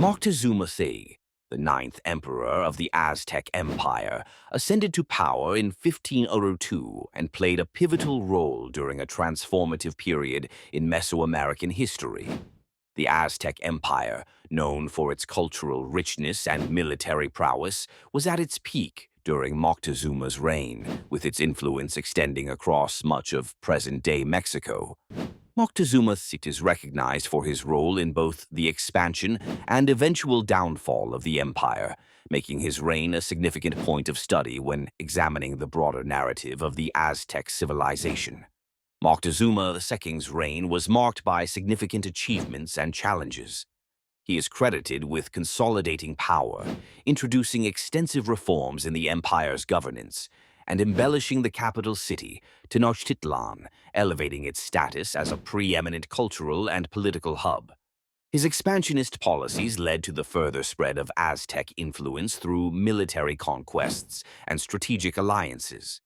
Moctezuma II, the ninth emperor of the Aztec Empire, ascended to power in 1502 and played a pivotal role during a transformative period in Mesoamerican history. The Aztec Empire, known for its cultural richness and military prowess, was at its peak during Moctezuma's reign, with its influence extending across much of present-day Mexico. Moctezuma II is recognized for his role in both the expansion and eventual downfall of the empire, making his reign a significant point of study when examining the broader narrative of the Aztec civilization. Moctezuma II's reign was marked by significant achievements and challenges. He is credited with consolidating power, introducing extensive reforms in the empire's governance, and embellishing the capital city, Tenochtitlan, elevating its status as a preeminent cultural and political hub. His expansionist policies led to the further spread of Aztec influence through military conquests and strategic alliances.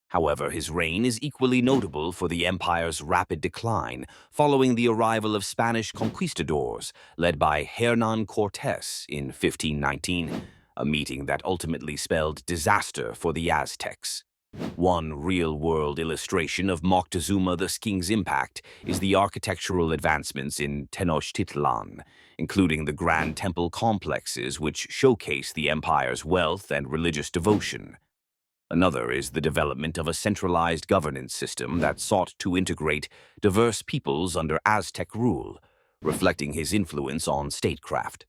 However, his reign is equally notable for the empire's rapid decline following the arrival of Spanish conquistadors led by Hernán Cortés in 1519, a meeting that ultimately spelled disaster for the Aztecs. One real-world illustration of Moctezuma II's impact is the architectural advancements in Tenochtitlan, including the grand temple complexes which showcase the empire's wealth and religious devotion. Another is the development of a centralized governance system that sought to integrate diverse peoples under Aztec rule, reflecting his influence on statecraft.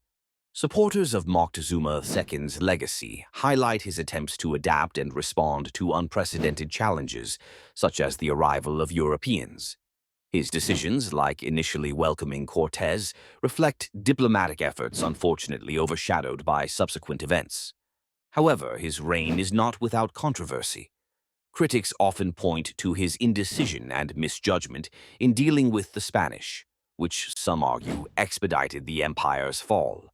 Supporters of Moctezuma II's legacy highlight his attempts to adapt and respond to unprecedented challenges, such as the arrival of Europeans. His decisions, like initially welcoming Cortés, reflect diplomatic efforts unfortunately overshadowed by subsequent events. However, his reign is not without controversy. Critics often point to his indecision and misjudgment in dealing with the Spanish, which some argue expedited the empire's fall.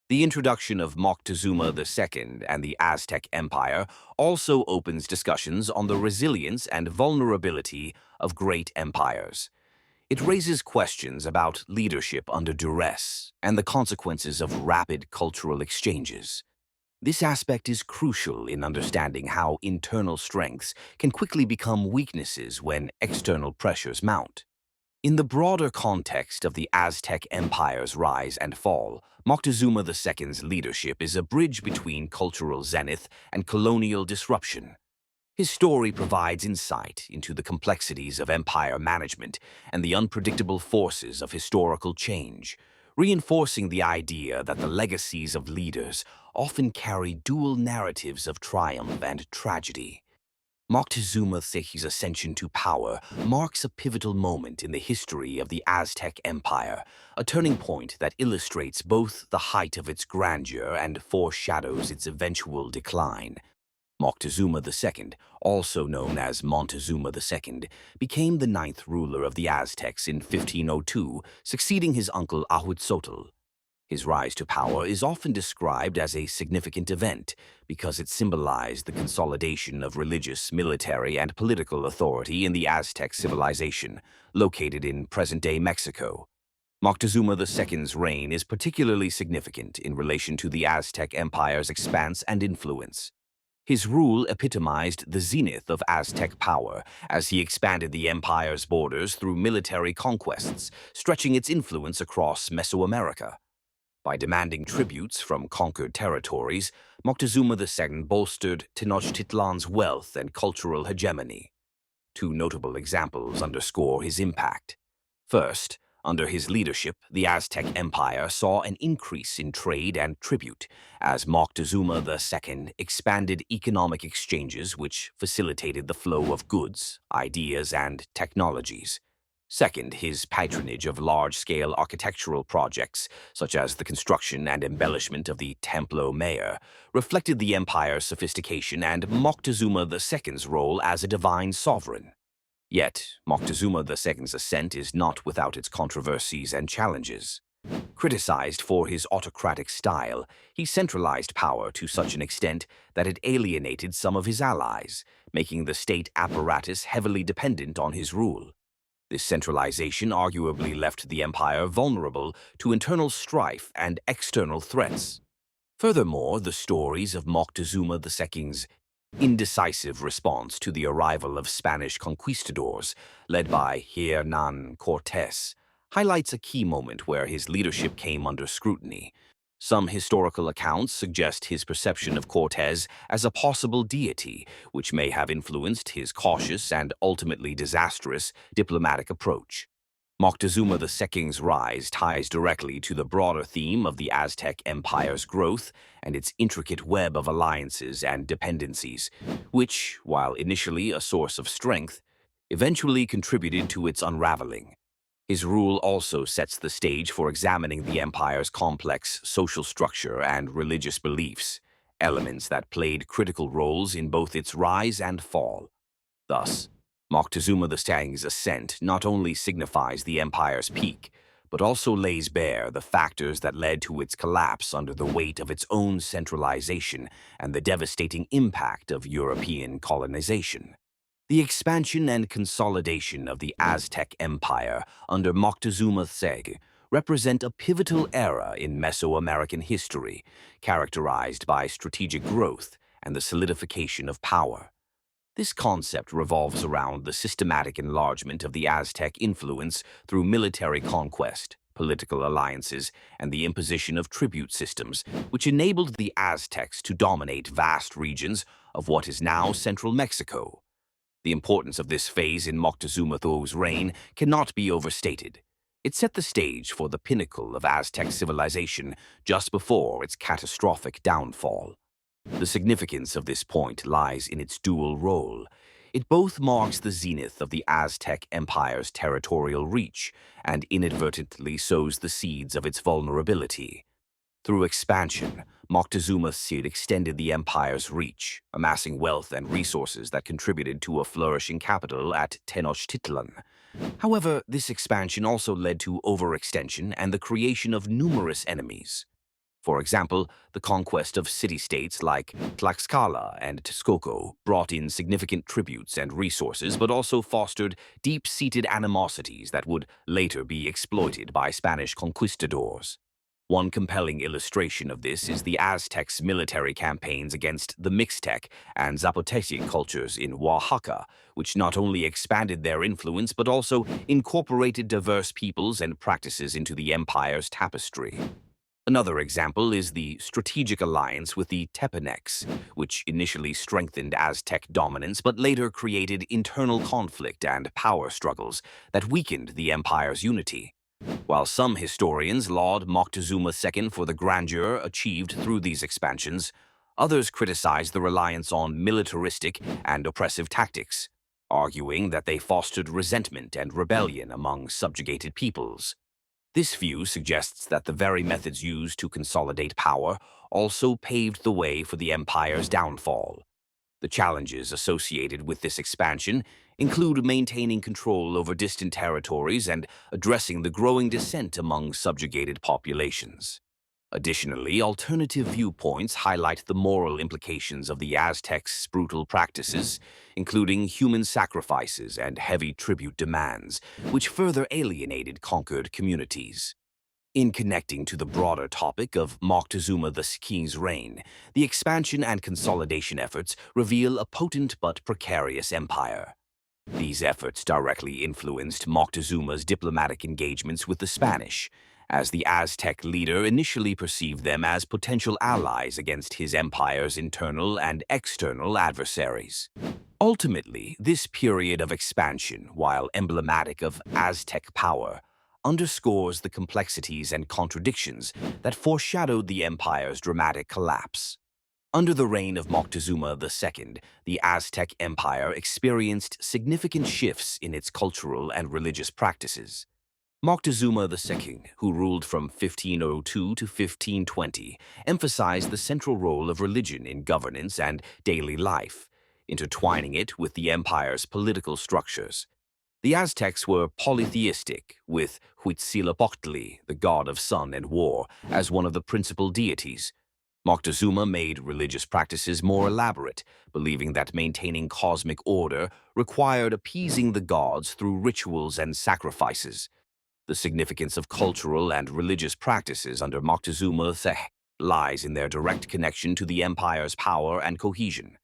The introduction of Moctezuma II and the Aztec Empire also opens discussions on the resilience and vulnerability of great empires. It raises questions about leadership under duress and the consequences of rapid cultural exchanges. This aspect is crucial in understanding how internal strengths can quickly become weaknesses when external pressures mount. In the broader context of the Aztec Empire's rise and fall, Moctezuma II's leadership is a bridge between cultural zenith and colonial disruption. His story provides insight into the complexities of empire management and the unpredictable forces of historical change, reinforcing the idea that the legacies of leaders often carry dual narratives of triumph and tragedy. Moctezuma II's ascension to power marks a pivotal moment in the history of the Aztec Empire, a turning point that illustrates both the height of its grandeur and foreshadows its eventual decline. Moctezuma II, also known as Montezuma II, became the ninth ruler of the Aztecs in 1502, succeeding his uncle Ahuitzotl. His rise to power is often described as a significant event because it symbolized the consolidation of religious, military, and political authority in the Aztec civilization, located in present-day Mexico. Moctezuma II's reign is particularly significant in relation to the Aztec Empire's expanse and influence. His rule epitomized the zenith of Aztec power as he expanded the empire's borders through military conquests, stretching its influence across Mesoamerica. By demanding tributes from conquered territories, Moctezuma II bolstered Tenochtitlan's wealth and cultural hegemony. Two notable examples underscore his impact. First, under his leadership, the Aztec Empire saw an increase in trade and tribute, as Moctezuma II expanded economic exchanges which facilitated the flow of goods, ideas, and technologies. Second, his patronage of large-scale architectural projects, such as the construction and embellishment of the Templo Mayor, reflected the empire's sophistication and Moctezuma II's role as a divine sovereign. Yet, Moctezuma II's ascent is not without its controversies and challenges. Criticized for his autocratic style, he centralized power to such an extent that it alienated some of his allies, making the state apparatus heavily dependent on his rule. This centralization arguably left the empire vulnerable to internal strife and external threats. Furthermore, the stories of Moctezuma II's indecisive response to the arrival of Spanish conquistadors, led by Hernán Cortés, highlights a key moment where his leadership came under scrutiny. Some historical accounts suggest his perception of Cortés as a possible deity, which may have influenced his cautious and ultimately disastrous diplomatic approach. Moctezuma II's rise ties directly to the broader theme of the Aztec Empire's growth and its intricate web of alliances and dependencies, which, while initially a source of strength, eventually contributed to its unraveling. His rule also sets the stage for examining the empire's complex social structure and religious beliefs, elements that played critical roles in both its rise and fall. Thus, Moctezuma II's ascent not only signifies the empire's peak, but also lays bare the factors that led to its collapse under the weight of its own centralization and the devastating impact of European colonization. The expansion and consolidation of the Aztec Empire under Moctezuma II represent a pivotal era in Mesoamerican history, characterized by strategic growth and the solidification of power. This concept revolves around the systematic enlargement of the Aztec influence through military conquest, political alliances, and the imposition of tribute systems, which enabled the Aztecs to dominate vast regions of what is now central Mexico. The importance of this phase in Moctezuma II's reign cannot be overstated. It set the stage for the pinnacle of Aztec civilization just before its catastrophic downfall. The significance of this point lies in its dual role. It both marks the zenith of the Aztec Empire's territorial reach and inadvertently sows the seeds of its vulnerability. Through expansion, Moctezuma II extended the empire's reach, amassing wealth and resources that contributed to a flourishing capital at Tenochtitlan. However, this expansion also led to overextension and the creation of numerous enemies. For example, the conquest of city-states like Tlaxcala and Texcoco brought in significant tributes and resources, but also fostered deep-seated animosities that would later be exploited by Spanish conquistadors. One compelling illustration of this is the Aztecs' military campaigns against the Mixtec and Zapotec cultures in Oaxaca, which not only expanded their influence but also incorporated diverse peoples and practices into the empire's tapestry. Another example is the strategic alliance with the Tepanecs, which initially strengthened Aztec dominance but later created internal conflict and power struggles that weakened the empire's unity. While some historians laud Moctezuma II for the grandeur achieved through these expansions, others criticize the reliance on militaristic and oppressive tactics, arguing that they fostered resentment and rebellion among subjugated peoples. This view suggests that the very methods used to consolidate power also paved the way for the empire's downfall. The challenges associated with this expansion include maintaining control over distant territories and addressing the growing dissent among subjugated populations. Additionally, alternative viewpoints highlight the moral implications of the Aztecs' brutal practices, including human sacrifices and heavy tribute demands, which further alienated conquered communities. In connecting to the broader topic of Moctezuma II's reign, the expansion and consolidation efforts reveal a potent but precarious empire. These efforts directly influenced Moctezuma's diplomatic engagements with the Spanish, as the Aztec leader initially perceived them as potential allies against his empire's internal and external adversaries. Ultimately, this period of expansion, while emblematic of Aztec power, underscores the complexities and contradictions that foreshadowed the empire's dramatic collapse. Under the reign of Moctezuma II, the Aztec Empire experienced significant shifts in its cultural and religious practices. Moctezuma II, who ruled from 1502 to 1520, emphasized the central role of religion in governance and daily life, intertwining it with the empire's political structures. The Aztecs were polytheistic, with Huitzilopochtli, the god of sun and war, as one of the principal deities. Moctezuma made religious practices more elaborate, believing that maintaining cosmic order required appeasing the gods through rituals and sacrifices. The significance of cultural and religious practices under Moctezuma II lies in their direct connection to the empire's power and cohesion.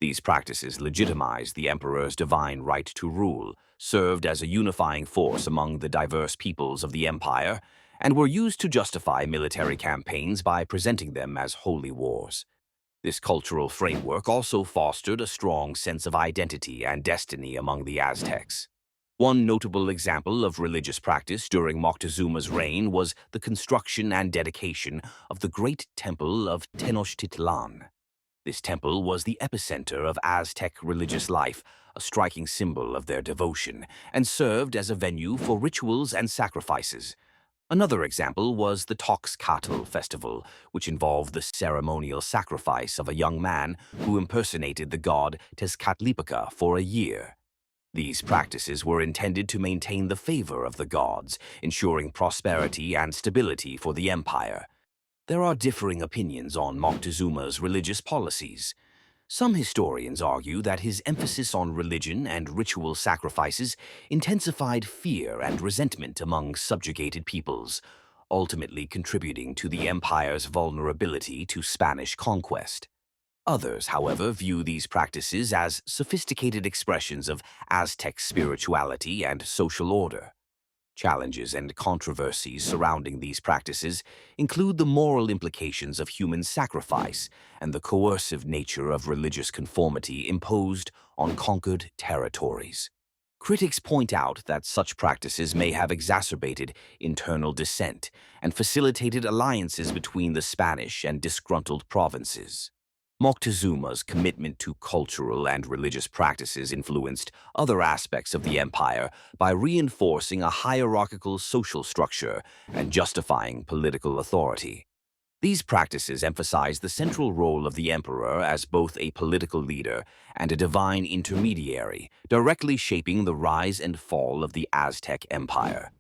These practices legitimized the emperor's divine right to rule, served as a unifying force among the diverse peoples of the empire, and were used to justify military campaigns by presenting them as holy wars. This cultural framework also fostered a strong sense of identity and destiny among the Aztecs. One notable example of religious practice during Moctezuma's reign was the construction and dedication of the great temple of Tenochtitlan. This temple was the epicenter of Aztec religious life, a striking symbol of their devotion, and served as a venue for rituals and sacrifices. Another example was the Toxcatl festival, which involved the ceremonial sacrifice of a young man who impersonated the god Tezcatlipoca for a year. These practices were intended to maintain the favor of the gods, ensuring prosperity and stability for the empire. There are differing opinions on Moctezuma's religious policies. Some historians argue that his emphasis on religion and ritual sacrifices intensified fear and resentment among subjugated peoples, ultimately contributing to the empire's vulnerability to Spanish conquest. Others, however, view these practices as sophisticated expressions of Aztec spirituality and social order. Challenges and controversies surrounding these practices include the moral implications of human sacrifice and the coercive nature of religious conformity imposed on conquered territories. Critics point out that such practices may have exacerbated internal dissent and facilitated alliances between the Spanish and disgruntled provinces. Moctezuma's commitment to cultural and religious practices influenced other aspects of the empire by reinforcing a hierarchical social structure and justifying political authority. These practices emphasize the central role of the emperor as both a political leader and a divine intermediary, directly shaping the rise and fall of the Aztec Empire.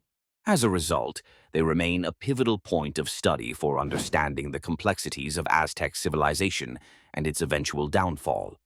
As a result, they remain a pivotal point of study for understanding the complexities of Aztec civilization and its eventual downfall.